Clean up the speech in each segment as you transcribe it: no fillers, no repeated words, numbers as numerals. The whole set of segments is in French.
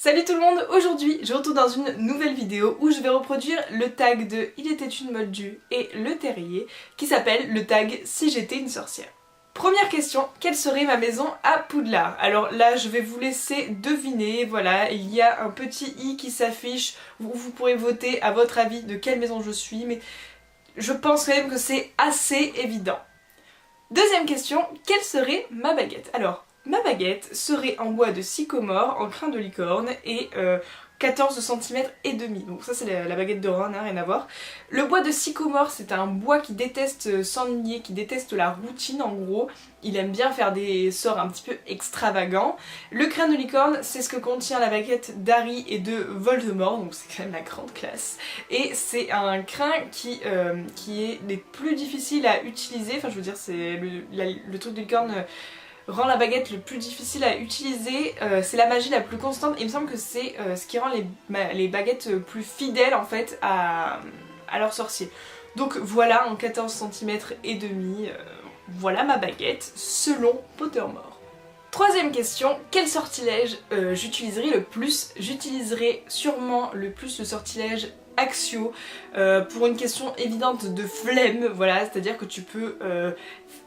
Salut tout le monde, aujourd'hui je retourne dans une nouvelle vidéo où je vais reproduire le tag de Il était une Moldu et Le Terrier qui s'appelle le tag Si j'étais une sorcière. Première question, quelle serait ma maison à Poudlard? Alors là je vais vous laisser deviner, voilà, il y a un petit i qui s'affiche où vous pourrez voter à votre avis de quelle maison je suis, mais je pense quand même que c'est assez évident. Deuxième question, quelle serait ma baguette? Alors, ma baguette serait en bois de sycomore, en crin de licorne et 14 cm et demi. Donc ça c'est la baguette de Ron, hein, rien à voir. Le bois de sycomore c'est un bois qui déteste s'ennuyer, qui déteste la routine en gros. Il aime bien faire des sorts un petit peu extravagants. Le crin de licorne c'est ce que contient la baguette d'Harry et de Voldemort, donc c'est quand même la grande classe. Et c'est un crin qui est les plus difficiles à utiliser, enfin je veux dire c'est le truc de licorne rend la baguette le plus difficile à utiliser, c'est la magie la plus constante et il me semble que c'est ce qui rend les baguettes plus fidèles en fait à leur sorcier. Donc voilà, en 14 cm et demi, voilà ma baguette selon Pottermore. Troisième question, quel sortilège j'utiliserai le plus? J'utiliserai sûrement le plus le sortilège Accio pour une question évidente de flemme, voilà, c'est-à-dire que tu peux...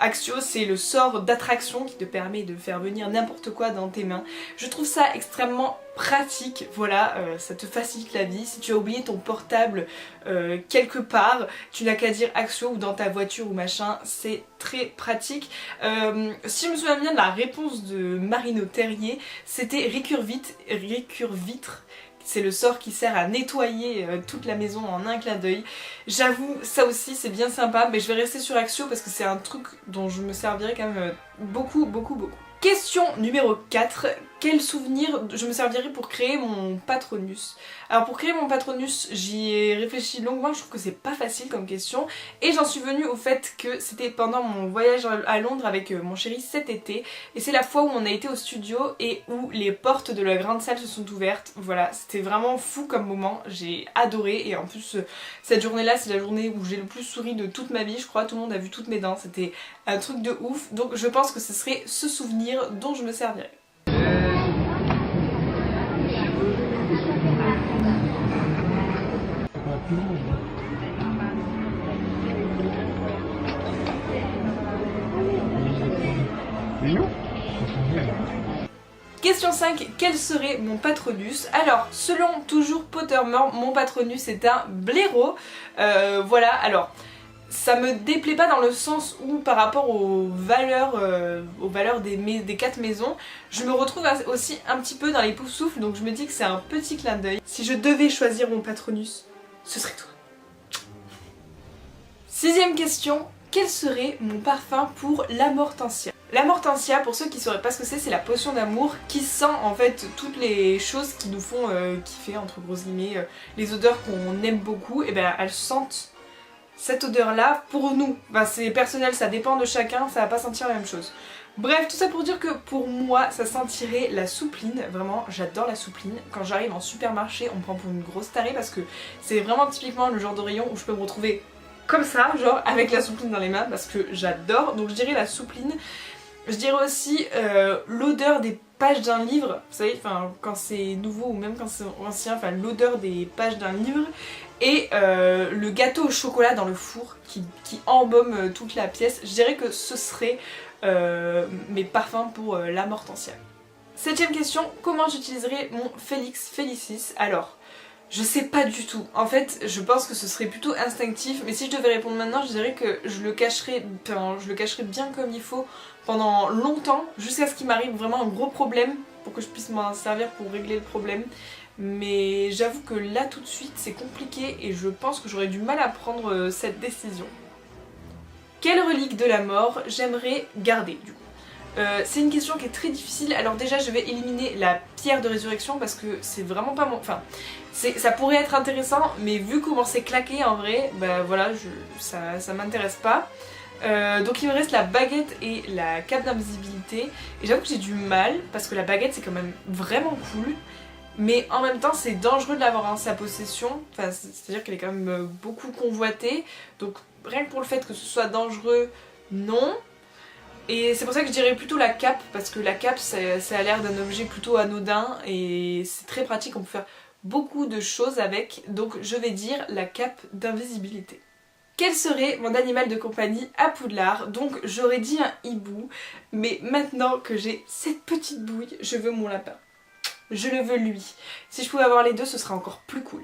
Accio c'est le sort d'attraction qui te permet de faire venir n'importe quoi dans tes mains. Je trouve ça extrêmement pratique, voilà, ça te facilite la vie. Si tu as oublié ton portable quelque part, tu n'as qu'à dire Accio ou dans ta voiture ou machin, c'est très pratique. Si je me souviens bien de la réponse de Marino Terrier, c'était Récurvitre. C'est le sort qui sert à nettoyer toute la maison en un clin d'œil. J'avoue, ça aussi c'est bien sympa, mais je vais rester sur Accio parce que c'est un truc dont je me servirai quand même beaucoup. Question numéro 4, quel souvenir je me servirai pour créer mon Patronus? Alors pour créer mon Patronus, j'y ai réfléchi longuement, je trouve que c'est pas facile comme question et j'en suis venue au fait que c'était pendant mon voyage à Londres avec mon chéri cet été et c'est la fois où on a été au studio et où les portes de la grande salle se sont ouvertes. Voilà, c'était vraiment fou comme moment, j'ai adoré et en plus cette journée là c'est la journée où j'ai le plus souri de toute ma vie, je crois, tout le monde a vu toutes mes dents, c'était un truc de ouf, donc je pense que ce serait ce souvenir dont je me servirai. Question 5, quel serait mon Patronus? Alors, selon toujours Pottermore, mon Patronus est un blaireau. Voilà, alors... ça me déplaît pas dans le sens où par rapport aux valeurs des 4 maisons, je me retrouve aussi un petit peu dans les Poufsouffles, donc je me dis que c'est un petit clin d'œil. Si je devais choisir mon Patronus, ce serait toi. Sixième question, quel serait mon parfum pour l'Amortensia? L'Amortensia, pour ceux qui sauraient pas ce que c'est la potion d'amour qui sent en fait toutes les choses qui nous font kiffer, entre grosses guillemets, les odeurs qu'on aime beaucoup, et ben elles sentent cette odeur là pour nous. Bah, c'est personnel, ça dépend de chacun, ça va pas sentir la même chose. Bref, tout ça pour dire que pour moi ça sentirait la soupline, vraiment j'adore la soupline. Quand j'arrive en supermarché on me prend pour une grosse tarée parce que c'est vraiment typiquement le genre de rayon où je peux me retrouver comme ça, genre avec la soupline dans les mains parce que j'adore. Donc je dirais la soupline. Je dirais aussi l'odeur des pages d'un livre, vous savez, quand c'est nouveau ou même quand c'est ancien, enfin l'odeur des pages d'un livre. Et le gâteau au chocolat dans le four qui embaume toute la pièce. Je dirais que ce serait mes parfums pour l'Amortensia. Septième question, comment j'utiliserai mon Felix Felicis? Alors, je sais pas du tout. En fait, je pense que ce serait plutôt instinctif, mais si je devais répondre maintenant, je dirais que je le cacherais bien comme il faut pendant longtemps, jusqu'à ce qu'il m'arrive vraiment un gros problème pour que je puisse m'en servir pour régler le problème. Mais j'avoue que là tout de suite c'est compliqué et je pense que j'aurais du mal à prendre cette décision. Quelle relique de la mort j'aimerais garder du coup? C'est une question qui est très difficile. Alors déjà je vais éliminer la pierre de résurrection parce que c'est vraiment pas mon... Enfin, ça pourrait être intéressant mais vu comment c'est claqué en vrai, bah voilà, ça m'intéresse pas. Donc il me reste la baguette et la cape d'invisibilité. Et j'avoue que j'ai du mal parce que la baguette c'est quand même vraiment cool. Mais en même temps c'est dangereux de l'avoir en sa possession, enfin, c'est-à-dire qu'elle est quand même beaucoup convoitée, donc rien que pour le fait que ce soit dangereux, non. Et c'est pour ça que je dirais plutôt la cape, parce que la cape ça a l'air d'un objet plutôt anodin et c'est très pratique, on peut faire beaucoup de choses avec, donc je vais dire la cape d'invisibilité. Quel serait mon animal de compagnie à Poudlard? Donc j'aurais dit un hibou, mais maintenant que j'ai cette petite bouille, je veux mon lapin. Je le veux lui. Si je pouvais avoir les deux, ce serait encore plus cool.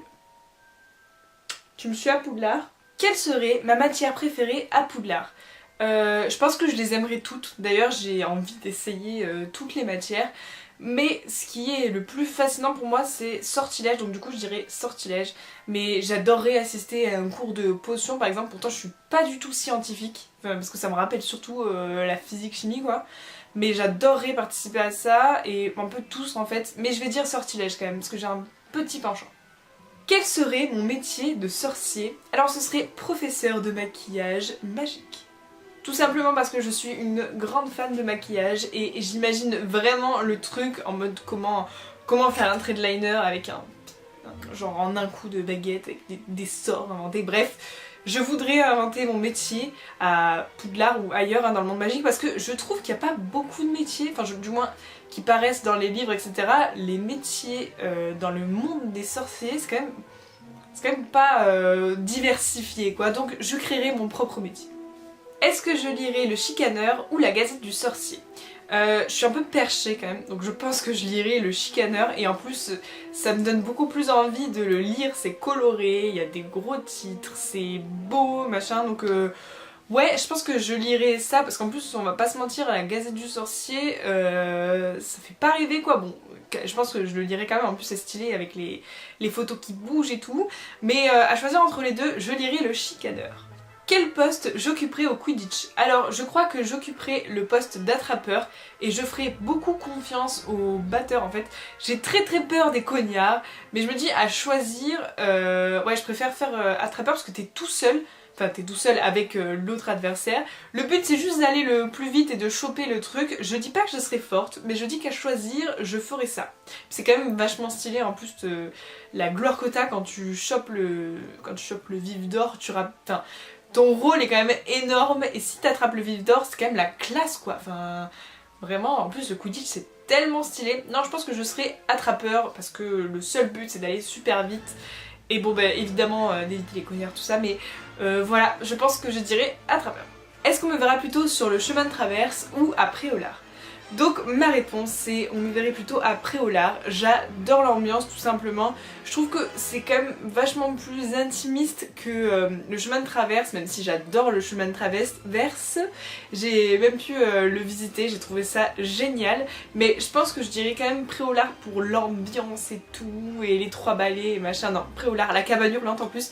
Tu me suis à Poudlard? Quelle serait ma matière préférée à Poudlard? Je pense que je les aimerais toutes. D'ailleurs, j'ai envie d'essayer toutes les matières. Mais ce qui est le plus fascinant pour moi, c'est sortilège. Donc du coup, je dirais sortilège. Mais j'adorerais assister à un cours de potion, par exemple. Pourtant, je suis pas du tout scientifique. Enfin, parce que ça me rappelle surtout la physique-chimie, quoi. Mais j'adorerais participer à ça. Et un peu tous, en fait. Mais je vais dire sortilège quand même, parce que j'ai un petit penchant. Quel serait mon métier de sorcier? Alors ce serait professeur de maquillage magique. Tout simplement parce que je suis une grande fan de maquillage et j'imagine vraiment le truc en mode comment faire un trait de liner avec genre en un coup de baguette avec des sorts inventés. Bref, je voudrais inventer mon métier à Poudlard ou ailleurs dans le monde magique parce que je trouve qu'il n'y a pas beaucoup de métiers, enfin du moins qui paraissent dans les livres etc. Les métiers dans le monde des sorciers c'est quand même pas diversifié quoi, donc je créerai mon propre métier. Est-ce que je lirai le Chicaneur ou la Gazette du Sorcier? Je suis un peu perchée quand même, donc je pense que je lirai le Chicaneur et en plus ça me donne beaucoup plus envie de le lire, c'est coloré, il y a des gros titres, c'est beau, machin, donc ouais, je pense que je lirai ça parce qu'en plus on va pas se mentir, la Gazette du Sorcier, ça fait pas rêver quoi, bon, je pense que je le lirai quand même, en plus c'est stylé avec les photos qui bougent et tout, mais à choisir entre les deux, je lirai le Chicaneur. Quel poste j'occuperai au Quidditch? Alors je crois que j'occuperai le poste d'attrapeur et je ferai beaucoup confiance aux batteurs en fait. J'ai très peur des cognards mais je me dis à choisir, ouais je préfère faire attrapeur parce que t'es tout seul. Enfin t'es tout seul avec l'autre adversaire. Le but c'est juste d'aller le plus vite et de choper le truc. Je dis pas que je serai forte mais je dis qu'à choisir je ferai ça. C'est quand même vachement stylé en plus la gloire que t'as quand tu chopes le vif d'or, enfin, ton rôle est quand même énorme et si t'attrapes le vif d'or c'est quand même la classe quoi. Enfin vraiment en plus le Quidditch c'est tellement stylé. Non je pense que je serai attrapeur parce que le seul but c'est d'aller super vite. Et bon bah évidemment d'éviter les cognards tout ça mais voilà je pense que je dirais attrapeur. Est-ce qu'on me verra plutôt sur le chemin de traverse ou à Préolard? Donc ma réponse c'est on me verrait plutôt à Préolard. J'adore l'ambiance tout simplement. Je trouve que c'est quand même vachement plus intimiste que le chemin de traverse, même si j'adore le chemin de traverse. J'ai même pu le visiter, j'ai trouvé ça génial. Mais je pense que je dirais quand même Préolard pour l'ambiance et tout, et les 3 balais et machin. Non, Préolard, la cabane hurlante en plus.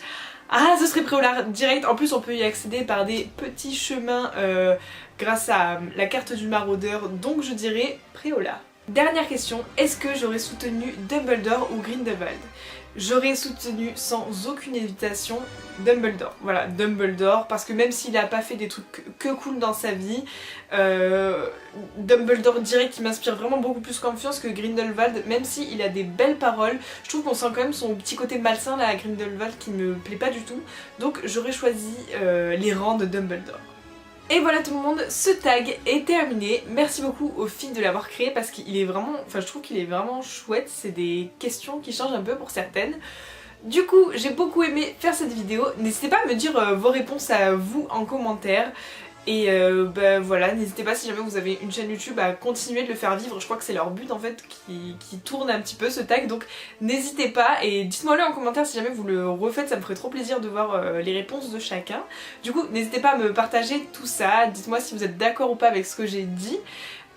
Ah, ce serait Préolard direct. En plus on peut y accéder par des petits chemins grâce à la carte du maraudeur, donc je dirais Préolard. Dernière question, est-ce que j'aurais soutenu Dumbledore ou Grindelwald? J'aurais soutenu sans aucune hésitation Dumbledore. Voilà, Dumbledore, parce que même s'il a pas fait des trucs que cool dans sa vie, Dumbledore direct il m'inspire vraiment beaucoup plus confiance que Grindelwald, même s'il a des belles paroles. Je trouve qu'on sent quand même son petit côté malsain là à Grindelwald qui me plaît pas du tout. Donc j'aurais choisi les rangs de Dumbledore. Et voilà tout le monde, ce tag est terminé. Merci beaucoup aux filles de l'avoir créé parce qu'il est vraiment, enfin je trouve qu'il est vraiment chouette. C'est des questions qui changent un peu pour certaines. Du coup, j'ai beaucoup aimé faire cette vidéo. N'hésitez pas à me dire vos réponses à vous en commentaire. Et bah voilà, n'hésitez pas si jamais vous avez une chaîne YouTube à continuer de le faire vivre. Je crois que c'est leur but en fait qui tourne un petit peu ce tag. Donc n'hésitez pas et dites-moi le en commentaire si jamais vous le refaites. Ça me ferait trop plaisir de voir les réponses de chacun. Du coup n'hésitez pas à me partager tout ça. Dites-moi si vous êtes d'accord ou pas avec ce que j'ai dit.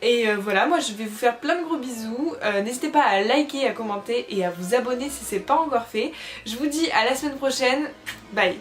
Et voilà, moi je vais vous faire plein de gros bisous. N'hésitez pas à liker, à commenter et à vous abonner si c'est pas encore fait. Je vous dis à la semaine prochaine. Bye.